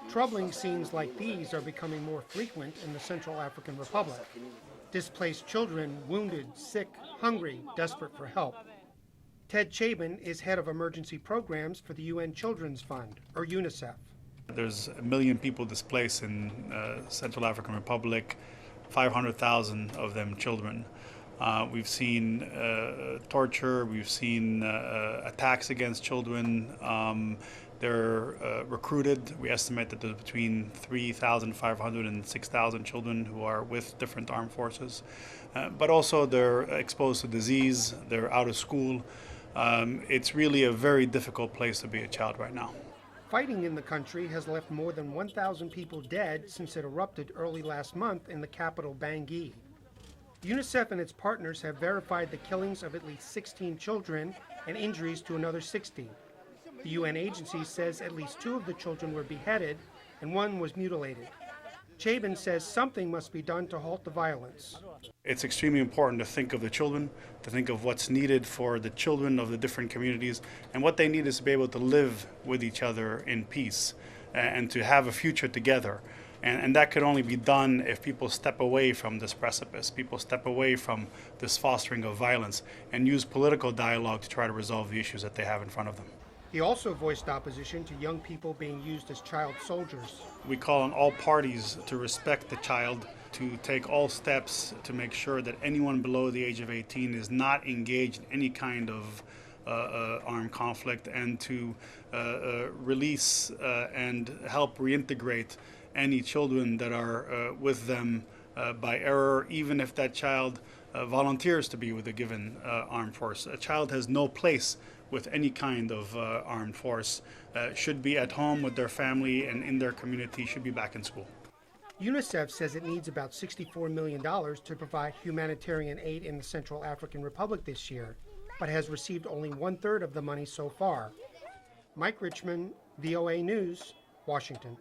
Troubling scenes like these are becoming more frequent in the Central African Republic. Displaced children, wounded, sick, hungry, desperate for help. Ted Chabin is head of emergency programs for the UN Children's Fund, or UNICEF. There's 1 million people displaced in Central African Republic, 500,000 of them children. We've seen torture, we've seen attacks against children. They're recruited. We estimate that there's between 3,500 and 6,000 children who are with different armed forces. But also they're exposed to disease, they're out of school. It's really a very difficult place to be a child right now. Fighting in the country has left more than 1,000 people dead since it erupted early last month in the capital, Bangui. UNICEF and its partners have verified the killings of at least 16 children and injuries to another 60. The UN agency says at least 2 of the children were beheaded and 1 was mutilated. Chabin says something must be done to halt the violence. It's extremely important to think of the children, to think of what's needed for the children of the different communities, and what they need is to be able to live with each other in peace and to have a future together. And that could only be done if people step away from this precipice, people step away from this fostering of violence and use political dialogue to try to resolve the issues that they have in front of them. He also voiced opposition to young people being used as child soldiers. We call on all parties to respect the child, to take all steps to make sure that anyone below the age of 18 is not engaged in any kind of armed conflict, and to release and help reintegrate any children that are with them by error, even if that child volunteers to be with a given armed force. A child has no place with any kind of armed force, should be at home with their family and in their community, should be back in school. UNICEF says it needs about $64 million to provide humanitarian aid in the Central African Republic this year, but has received only 1/3 of the money so far. Mike Richman, VOA News, Washington.